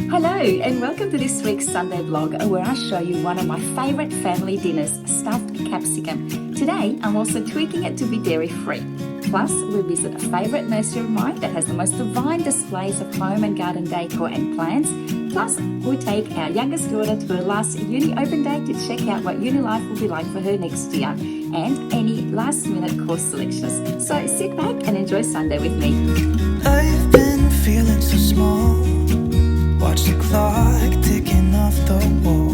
Hello and welcome to this week's Sunday vlog where I show you one of my favourite family dinners, stuffed capsicum. Today I'm also tweaking it to be dairy free. Plus we visit a favourite nursery of mine that has the most divine displays of home and garden decor and plants. Plus we take our youngest daughter to her last uni open day to check out what uni life will be like for her next year and any last minute course selections. So sit back and enjoy Sunday with me. I've been feeling so small. Watch the clock ticking off the wall.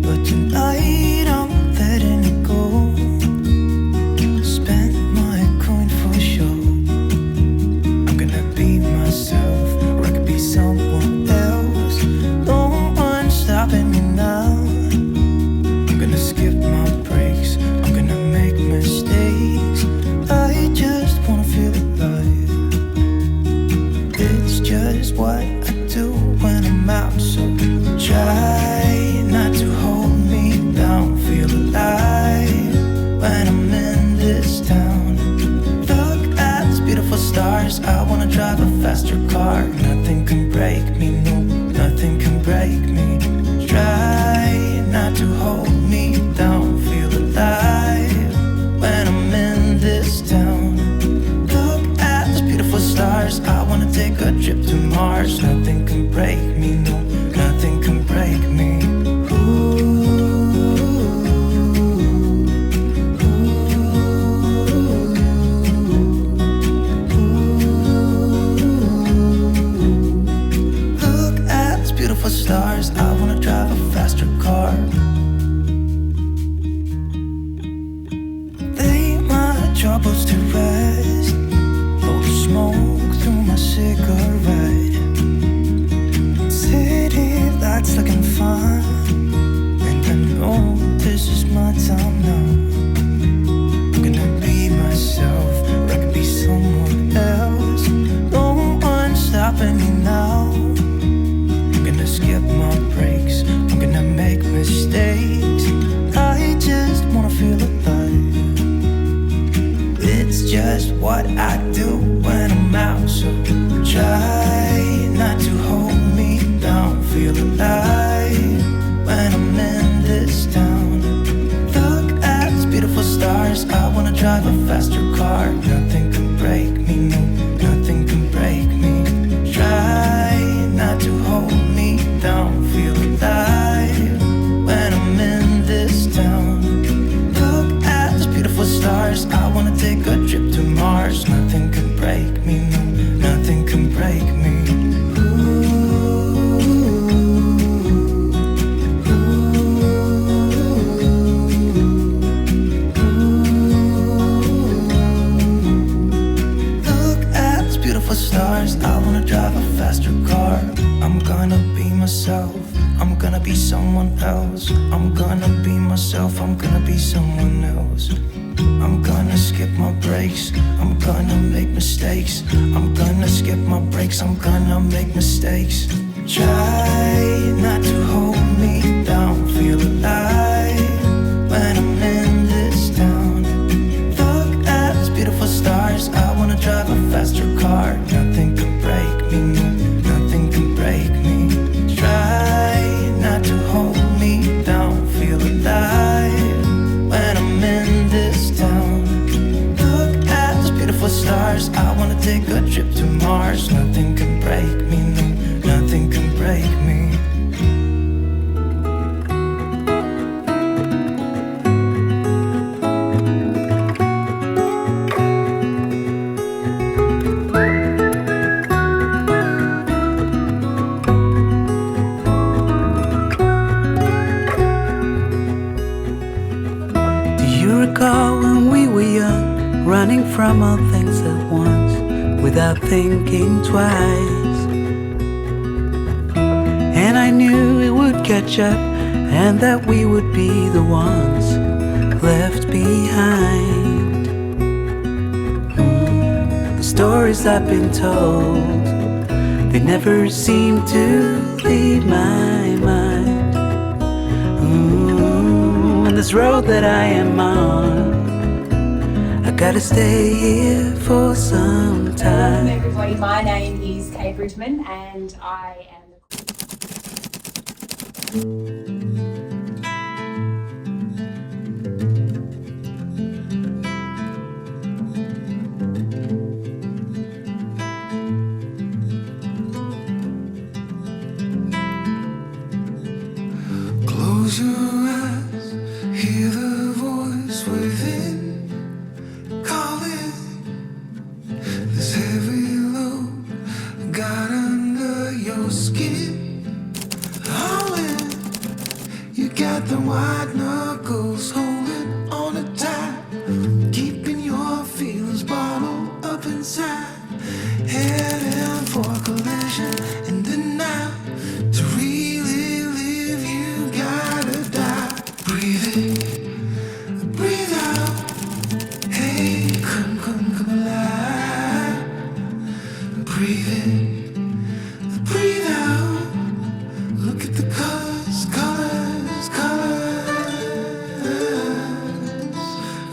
But tonight I'm letting it go. Spend my coin for sure. I'm gonna be myself, or I could be someone else. No one's stopping me now. I'm gonna skip my breaks. I'm gonna make mistakes. I just wanna feel alive. It's just what do when I'm out, so try not to hold me down. Feel alive when I'm in this town. Look at these beautiful stars. I wanna drive a faster car. Nothing can break me, no, nothing can break me. Try not to hold me down. Feel alive when I'm in this town. Look at these beautiful stars. I wanna take a trip to Mars. Nothing can break me, no, nothing can break me. Look at these beautiful stars. I wanna drive a faster car. Lay my troubles to rest. Blow the smoke through my cigarette. City lights looking fine, and I know this is my time now. I'm gonna be myself, or I could be someone else. No one's stopping me now. I'm gonna skip my breaks. I'm gonna make mistakes. I just wanna feel alive. It's just what I do when I'm out, so try not to hold me down. Feel alive when I'm in this town. Look at these beautiful stars. I wanna drive a faster car. Nothing can break me, no, nothing can break me. Try not to hold me down. Feel alive when I'm in this town. Look at these beautiful stars. I wanna take a trip to Mars. Nothing can break me, no, nothing can break me. Stars, I wanna drive a faster car. I'm gonna be myself. I'm gonna be someone else. I'm gonna be myself. I'm gonna be someone else. I'm gonna skip my breaks. I'm gonna make mistakes. I'm gonna skip my breaks. I'm gonna make mistakes. Try not to hold me down. Feel alive when I'm in this town. Look at these beautiful stars. I wanna drive a faster car. Nothing can break me, no, nothing can break me. Try not to hold me down. Feel alive when I'm in this town. Look at these beautiful stars. I wanna take a trip to Mars. Nothing can break me, no, nothing can break me. Running from all things at once without thinking twice. And I knew it would catch up and that we would be the ones left behind. The stories I've been told, they never seem to leave my mind. And this road that I am on, I gotta stay here for some time. Welcome everybody, my name is Kate Bridgman and I am Close your eyes, hear the voice within calling. This heavy load got under your skin. Howling, you got the white knuckles holding on it tight, keeping your feelings bottled up inside. Heading for collision and denial. To really live, you gotta die. Breathe in, breathe out. Hey, come alive. Breathe in, breathe out. Look at the colors, colors, colors.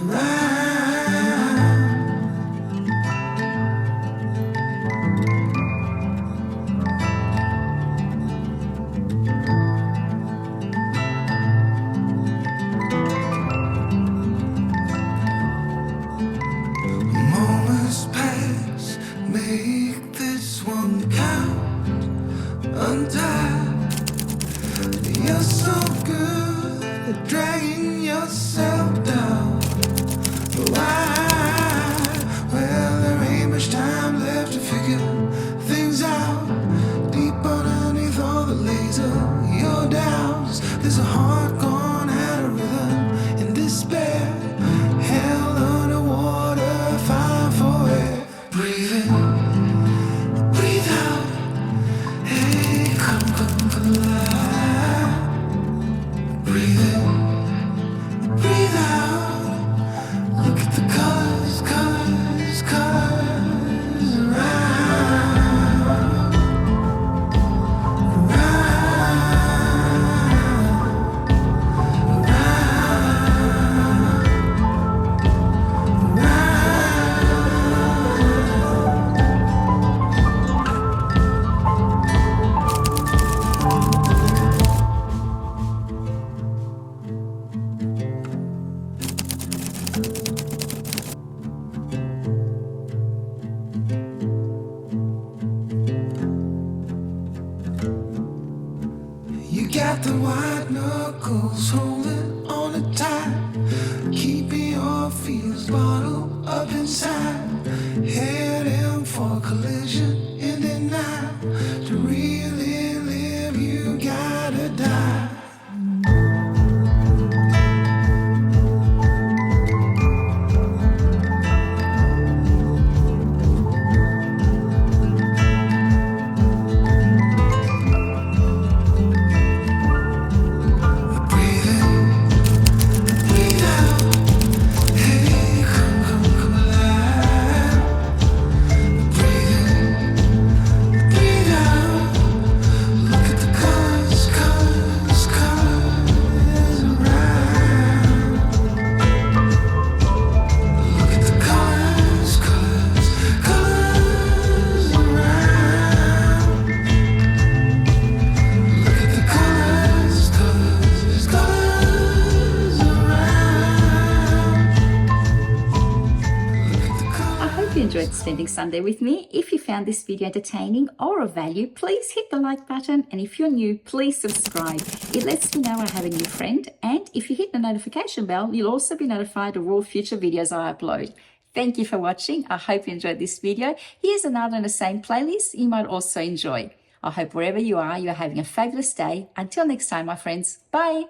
Right. Moments pass, make this one count. Untie. You're so good at dragging yourself down. Why? Well, there ain't much time left to figure things out. Deep underneath all the laser, your doubts. There's a heart gone out of rhythm in despair. Held underwater, fine for air. Breathe in, breathe out. Hey, come alive. Breathe in, breathe out. Look at the colors, colors, colors around, you got the white knuckles holding on it tight, keeping your feels bottled up inside. Heading for collision in denial. To really live, you gotta die. Breathe in, breathe out. Hey, come alive. Breathe in, breathe out. Look at the colors, colors, colors around. Look at the colors, colors, colors around. Look at the colors, colors, colors around. Look at the colors. I hope you enjoyed spending Sunday with me. If you found this video entertaining or of value, please hit the like button. And if you're new, please subscribe. It lets me know I have a new friend. And if you hit the notification bell, you'll also be notified of all future videos I upload. Thank you for watching. I hope you enjoyed this video. Here's another in the same playlist you might also enjoy. I hope wherever you are, you're having a fabulous day. Until next time, my friends. Bye.